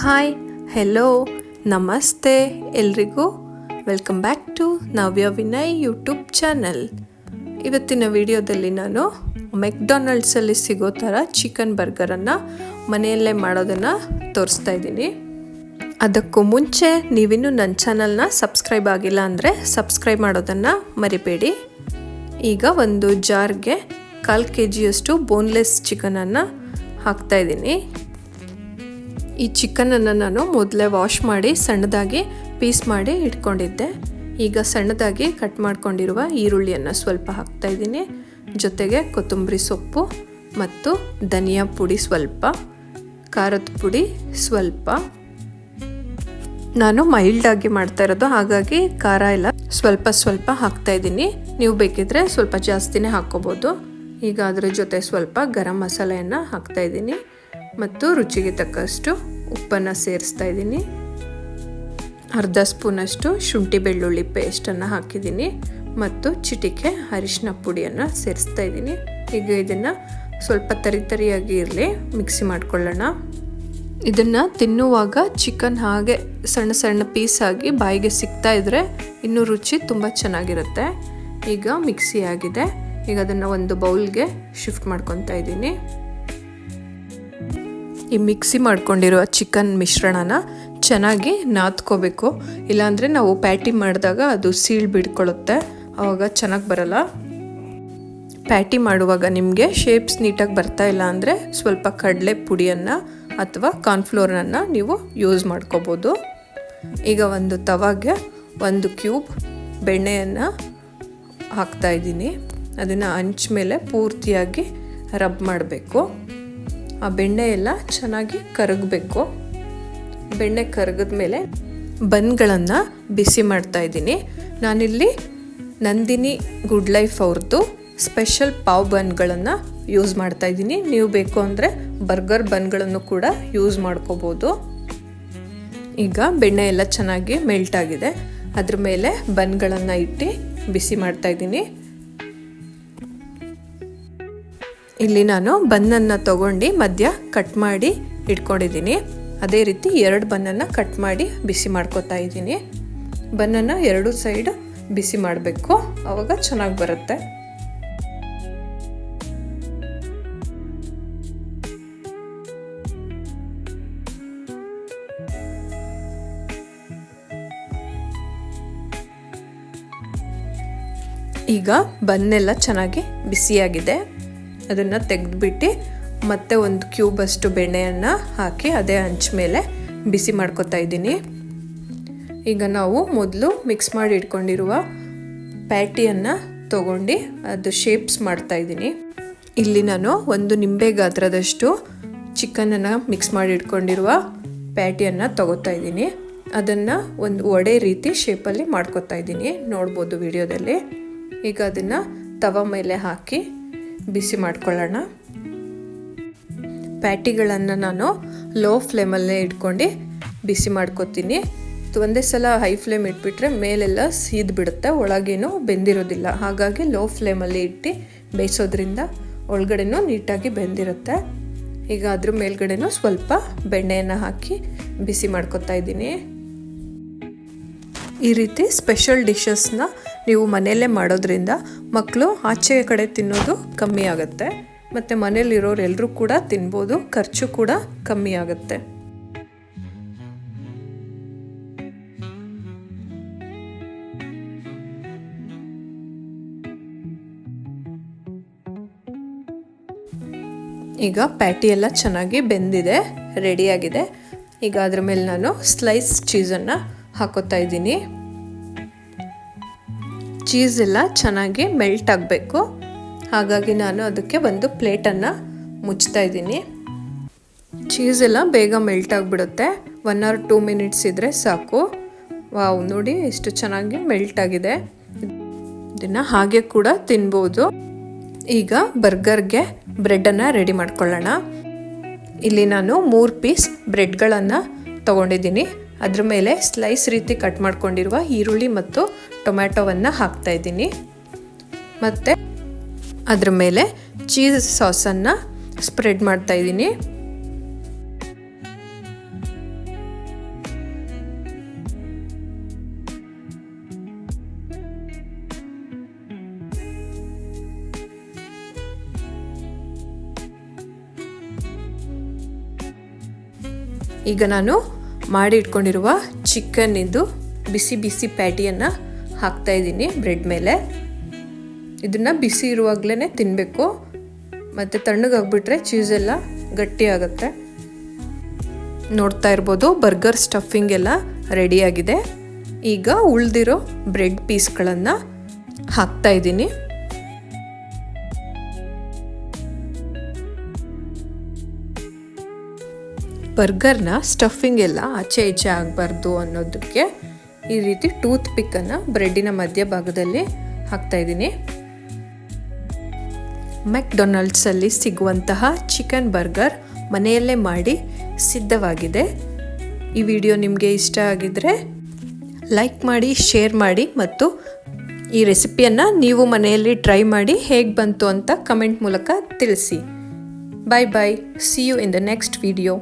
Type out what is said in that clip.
Hi hello ನಮಸ್ತೆ ಎಲ್ರಿಗೂ welcome back to Navya Vinay YouTube channel. ಇವತ್ತಿನ ವಿಡಿಯೋದಲ್ಲಿ ನಾನು ಮೆಕ್ಡೊನಾಲ್ಡ್ಸಲ್ಲಿ ಸಿಗೋ ಥರ ಚಿಕನ್ ಬರ್ಗರನ್ನು ಮನೆಯಲ್ಲೇ ಮಾಡೋದನ್ನು ತೋರಿಸ್ತಾ ಇದ್ದೀನಿ. ಅದಕ್ಕೂ ಮುಂಚೆ ನೀವಿನ್ನೂ ನನ್ನ ಚಾನಲ್ನ ಸಬ್ಸ್ಕ್ರೈಬ್ ಆಗಿಲ್ಲ ಅಂದರೆ ಸಬ್ಸ್ಕ್ರೈಬ್ ಮಾಡೋದನ್ನು ಮರಿಬೇಡಿ. ಈಗ ಒಂದು ಜಾರ್ಗೆ 1/4 kg ಬೋನ್ಲೆಸ್ ಚಿಕನನ್ನು ಹಾಕ್ತಾಯಿದ್ದೀನಿ. ಈ ಚಿಕನನ್ನು ನಾನು ಮೊದಲೇ ವಾಶ್ ಮಾಡಿ ಸಣ್ಣದಾಗಿ ಪೀಸ್ ಮಾಡಿ ಇಟ್ಕೊಂಡಿದ್ದೆ. ಈಗ ಸಣ್ಣದಾಗಿ ಕಟ್ ಮಾಡ್ಕೊಂಡಿರುವ ಈರುಳ್ಳಿಯನ್ನು ಸ್ವಲ್ಪ ಹಾಕ್ತಾಯಿದ್ದೀನಿ. ಜೊತೆಗೆ ಕೊತ್ತಂಬರಿ ಸೊಪ್ಪು ಮತ್ತು ಧನಿಯಾ ಪುಡಿ ಸ್ವಲ್ಪ, ಖಾರದ ಪುಡಿ ಸ್ವಲ್ಪ. ನಾನು ಮೈಲ್ಡಾಗಿ ಮಾಡ್ತಾ ಇರೋದು, ಹಾಗಾಗಿ ಖಾರ ಎಲ್ಲ ಸ್ವಲ್ಪ ಹಾಕ್ತಾಯಿದ್ದೀನಿ. ನೀವು ಬೇಕಿದ್ರೆ ಸ್ವಲ್ಪ ಜಾಸ್ತಿನೇ ಹಾಕ್ಕೋಬೋದು. ಈಗ ಅದರ ಜೊತೆ ಸ್ವಲ್ಪ ಗರಂ ಮಸಾಲೆಯನ್ನು ಹಾಕ್ತಾಯಿದ್ದೀನಿ ಮತ್ತು ರುಚಿಗೆ ತಕ್ಕಷ್ಟು ಉಪ್ಪನ್ನು ಸೇರಿಸ್ತಾ ಇದ್ದೀನಿ. ಅರ್ಧ ಸ್ಪೂನಷ್ಟು ಶುಂಠಿ ಬೆಳ್ಳುಳ್ಳಿ ಪೇಸ್ಟನ್ನು ಹಾಕಿದ್ದೀನಿ ಮತ್ತು ಚಿಟಿಕೆ ಅರಿಶಿನ ಪುಡಿಯನ್ನು ಸೇರಿಸ್ತಾ ಇದ್ದೀನಿ. ಈಗ ಇದನ್ನು ಸ್ವಲ್ಪ ತರಿಯಾಗಿ ಇರಲಿ, ಮಿಕ್ಸಿ ಮಾಡ್ಕೊಳ್ಳೋಣ. ಇದನ್ನು ತಿನ್ನುವಾಗ ಚಿಕನ್ ಹಾಗೆ ಸಣ್ಣ ಪೀಸ್ ಆಗಿ ಬಾಯಿಗೆ ಸಿಗ್ತಾ ಇದ್ರೆ ಇನ್ನೂ ರುಚಿ ತುಂಬ ಚೆನ್ನಾಗಿರುತ್ತೆ. ಈಗ ಮಿಕ್ಸಿ ಆಗಿದೆ. ಈಗ ಅದನ್ನು ಒಂದು ಬೌಲ್ಗೆ ಶಿಫ್ಟ್ ಮಾಡ್ಕೊತಾ ಇದ್ದೀನಿ. ಈ ಮಿಕ್ಸಿ ಮಾಡ್ಕೊಂಡಿರೋ ಚಿಕನ್ ಮಿಶ್ರಣನ ಚೆನ್ನಾಗಿ ನಾದ್ಕೋಬೇಕು, ಇಲ್ಲಾಂದರೆ ನಾವು ಪ್ಯಾಟಿ ಮಾಡಿದಾಗ ಅದು ಸೀಳ್ ಬಿಡ್ಕೊಳ್ಳುತ್ತೆ, ಆವಾಗ ಚೆನ್ನಾಗಿ ಬರಲ್ಲ. ಪ್ಯಾಟಿ ಮಾಡುವಾಗ ನಿಮಗೆ ಶೇಪ್ಸ್ ನೀಟಾಗಿ ಬರ್ತಾ ಇಲ್ಲ ಅಂದರೆ ಸ್ವಲ್ಪ ಕಡಲೆ ಪುಡಿಯನ್ನು ಅಥವಾ ಕಾರ್ನ್ಫ್ಲೋರನ್ನು ನೀವು ಯೂಸ್ ಮಾಡ್ಕೋಬೋದು. ಈಗ ಒಂದು ತವಾಗೆ 1 ಕ್ಯೂಬ್ ಬೆಣ್ಣೆಯನ್ನು ಹಾಕ್ತಾಯಿದ್ದೀನಿ. ಅದನ್ನು ಹಂಚ ಮೇಲೆ ಪೂರ್ತಿಯಾಗಿ ರಬ್ ಮಾಡಬೇಕು. ಆ ಬೆಣ್ಣೆ ಎಲ್ಲ ಚೆನ್ನಾಗಿ ಕರಗಬೇಕು. ಬೆಣ್ಣೆ ಕರಗಿದ ಮೇಲೆ ಬನ್ಗಳನ್ನು ಬಿಸಿ ಮಾಡ್ತಾ ಇದ್ದೀನಿ. ನಾನಿಲ್ಲಿ ನಂದಿನಿ ಗುಡ್ ಲೈಫ್ ಅವ್ರದ್ದು ಸ್ಪೆಷಲ್ ಪಾವ್ ಬನ್ಗಳನ್ನು ಯೂಸ್ ಮಾಡ್ತಾ ಇದ್ದೀನಿ. ನೀವು ಬೇಕು ಅಂದರೆ ಬರ್ಗರ್ ಬನ್ಗಳನ್ನು ಕೂಡ ಯೂಸ್ ಮಾಡ್ಕೋಬೋದು. ಈಗ ಬೆಣ್ಣೆ ಎಲ್ಲ ಚೆನ್ನಾಗಿ ಮೆಲ್ಟ್ ಆಗಿದೆ. ಅದ್ರ ಮೇಲೆ ಬನ್ಗಳನ್ನು ಇಟ್ಟು ಬಿಸಿ ಮಾಡ್ತಾ ಇದ್ದೀನಿ. ಇಲ್ಲಿ ನಾನು ಬನ್ನನ್ನು ತಗೊಂಡು ಮಧ್ಯ ಕಟ್ ಮಾಡಿ ಇಟ್ಕೊಂಡಿದ್ದೀನಿ. ಅದೇ ರೀತಿ 2 ಬನ್ನನ್ನು ಕಟ್ ಮಾಡಿ ಬಿಸಿ ಮಾಡ್ಕೊತಾ ಇದ್ದೀನಿ. ಬನ್ನನ್ನು 2 ಸೈಡ್ ಬಿಸಿ ಮಾಡಬೇಕು, ಆವಾಗ ಚೆನ್ನಾಗಿ ಬರುತ್ತೆ. ಈಗ ಬನ್ನೆಲ್ಲ ಚೆನ್ನಾಗಿ ಬಿಸಿಯಾಗಿದೆ. ಅದನ್ನು ತೆಗೆದುಬಿಟ್ಟು ಮತ್ತೆ 1 ಕ್ಯೂಬಷ್ಟು ಬೆಣ್ಣೆಯನ್ನು ಹಾಕಿ ಅದೇ ಹಂಚ ಮೇಲೆ ಬಿಸಿ ಮಾಡ್ಕೊತಾ ಇದ್ದೀನಿ. ಈಗ ನಾವು ಮೊದಲು ಮಿಕ್ಸ್ ಮಾಡಿ ಇಟ್ಕೊಂಡಿರುವ ಪ್ಯಾಟಿಯನ್ನು ತೊಗೊಂಡು ಅದು ಶೇಪ್ಸ್ ಮಾಡ್ತಾ ಇದ್ದೀನಿ. ಇಲ್ಲಿ ನಾನು 1 ನಿಂಬೆ ಗಾತ್ರದಷ್ಟು ಚಿಕನನ್ನು ಮಿಕ್ಸ್ ಮಾಡಿ ಇಟ್ಕೊಂಡಿರುವ ಪ್ಯಾಟಿಯನ್ನು ತೊಗೋತಾ ಇದ್ದೀನಿ. ಅದನ್ನು ಒಂದು ವಡೆ ರೀತಿ ಶೇಪಲ್ಲಿ ಮಾಡ್ಕೊತಾ ಇದ್ದೀನಿ, ನೋಡ್ಬೋದು ವಿಡಿಯೋದಲ್ಲಿ. ಈಗ ಅದನ್ನು ತವ ಮೇಲೆ ಹಾಕಿ ಬಿಸಿ ಮಾಡ್ಕೊಳ್ಳೋಣ. ಪ್ಯಾಟಿಗಳನ್ನು ನಾನು ಲೋ ಫ್ಲೇಮಲ್ಲೇ ಇಟ್ಕೊಂಡು ಬಿಸಿ ಮಾಡ್ಕೊತೀನಿ. ಒಂದೇ ಸಲ ಹೈ ಫ್ಲೇಮ್ ಇಟ್ಬಿಟ್ರೆ ಮೇಲೆಲ್ಲ ಸೀದ್ ಬಿಡುತ್ತೆ, ಒಳಗೇನು ಬೆಂದಿರೋದಿಲ್ಲ. ಹಾಗಾಗಿ ಲೋ ಫ್ಲೇಮಲ್ಲಿ ಇಟ್ಟು ಬೇಯಿಸೋದ್ರಿಂದ ಒಳಗಡೆನೂ ನೀಟಾಗಿ ಬೆಂದಿರುತ್ತೆ. ಈಗ ಅದ್ರ ಮೇಲ್ಗಡೆನೂ ಸ್ವಲ್ಪ ಬೆಣ್ಣೆಯನ್ನು ಹಾಕಿ ಬಿಸಿ ಮಾಡ್ಕೊತಾ ಇದ್ದೀನಿ. ಈ ರೀತಿ ಸ್ಪೆಷಲ್ ಡಿಶಸ್ನ ನೀವು ಮನೆಯಲ್ಲೇ ಮಾಡೋದ್ರಿಂದ ಮಕ್ಕಳು ಆಚೆ ಕಡೆ ತಿನ್ನೋದು ಕಮ್ಮಿ ಆಗುತ್ತೆ ಮತ್ತು ಮನೇಲಿರೋರು ಎಲ್ಲರೂ ಕೂಡ ತಿನ್ಬೋದು, ಖರ್ಚು ಕೂಡ ಕಮ್ಮಿ ಆಗುತ್ತೆ. ಈಗ ಪ್ಯಾಟಿ ಎಲ್ಲ ಚೆನ್ನಾಗಿ ಬೆಂದಿದೆ, ರೆಡಿಯಾಗಿದೆ. ಈಗ ಅದ್ರ ಮೇಲೆ ನಾನು ಸ್ಲೈಸ್ ಚೀಸನ್ನು ಹಾಕೋತಾ ಇದ್ದೀನಿ. ಚೀಸ್ ಎಲ್ಲ ಚೆನ್ನಾಗಿ ಮೆಲ್ಟ್ ಆಗಬೇಕು, ಹಾಗಾಗಿ ನಾನು ಅದಕ್ಕೆ ಒಂದು ಪ್ಲೇಟನ್ನು ಮುಚ್ತಾ ಇದ್ದೀನಿ. ಚೀಸ್ ಎಲ್ಲ ಬೇಗ ಮೆಲ್ಟ್ ಆಗಿಬಿಡುತ್ತೆ, 1 or 2 minutes ಇದ್ದರೆ ಸಾಕು. ವಾವ್, ನೋಡಿ ಎಷ್ಟು ಚೆನ್ನಾಗಿ ಮೆಲ್ಟ್ ಆಗಿದೆ. ಇದನ್ನು ಹಾಗೆ ಕೂಡ ತಿನ್ಬೋದು. ಈಗ ಬರ್ಗರ್ಗೆ ಬ್ರೆಡ್ಡನ್ನು ರೆಡಿ ಮಾಡ್ಕೊಳ್ಳೋಣ. ಇಲ್ಲಿ ನಾನು 3 ಪೀಸ್ ಬ್ರೆಡ್ಗಳನ್ನು ತೊಗೊಂಡಿದ್ದೀನಿ. ಅದ್ರ ಮೇಲೆ ಸ್ಲೈಸ್ ರೀತಿ ಕಟ್ ಮಾಡ್ಕೊಂಡಿರುವ ಈರುಳ್ಳಿ ಮತ್ತು ಟೊಮ್ಯಾಟೊವನ್ನು ಹಾಕ್ತಾ ಇದ್ದೀನಿ. ಮತ್ತು ಅದ್ರ ಮೇಲೆ ಚೀಸ್ ಸಾಸನ್ನು ಸ್ಪ್ರೆಡ್ ಮಾಡ್ತಾ ಇದ್ದೀನಿ. ಈಗ ನಾನು ಮಾಡಿ ಇಟ್ಕೊಂಡಿರುವ ಚಿಕನ್ನಿಂದು ಬಿಸಿ ಬಿಸಿ ಪ್ಯಾಟಿಯನ್ನು ಹಾಕ್ತಾಯಿದ್ದೀನಿ ಬ್ರೆಡ್ ಮೇಲೆ. ಇದನ್ನು ಬಿಸಿ ಇರುವಾಗಲೇ ತಿನ್ನಬೇಕು, ಮತ್ತು ತಣ್ಣಗಾಗ್ಬಿಟ್ರೆ ಚೀಸೆಲ್ಲ ಗಟ್ಟಿ ಆಗುತ್ತೆ. ನೋಡ್ತಾ ಇರ್ಬೋದು ಬರ್ಗರ್ ಸ್ಟಫಿಂಗ್ ಎಲ್ಲ ರೆಡಿಯಾಗಿದೆ. ಈಗ ಉಳಿದಿರೋ ಬ್ರೆಡ್ ಪೀಸ್ಗಳನ್ನು ಹಾಕ್ತಾಯಿದ್ದೀನಿ. ಬರ್ಗರ್ನ ಸ್ಟಫಿಂಗ್ ಎಲ್ಲ ಆಚೆ ಈಚೆ ಆಗಬಾರ್ದು ಅನ್ನೋದಕ್ಕೆ ಈ ರೀತಿ ಟೂತ್ ಪಿಕ್ಕನ್ನು ಬ್ರೆಡ್ಡಿನ ಮಧ್ಯಭಾಗದಲ್ಲಿ ಹಾಕ್ತಾಯಿದ್ದೀನಿ. ಮೆಕ್ಡೊನಾಲ್ಡ್ಸಲ್ಲಿ ಸಿಗುವಂತಹ ಚಿಕನ್ ಬರ್ಗರ್ ಮನೆಯಲ್ಲೇ ಮಾಡಿ ಸಿದ್ಧವಾಗಿದೆ. ಈ ವಿಡಿಯೋ ನಿಮಗೆ ಇಷ್ಟ ಆಗಿದ್ದರೆ ಲೈಕ್ ಮಾಡಿ, ಶೇರ್ ಮಾಡಿ ಮತ್ತು ಈ ರೆಸಿಪಿಯನ್ನು ನೀವು ಮನೆಯಲ್ಲಿ ಟ್ರೈ ಮಾಡಿ ಹೇಗೆ ಬಂತು ಅಂತ ಕಮೆಂಟ್ ಮೂಲಕ ತಿಳಿಸಿ. Bye bye. See you in the next video.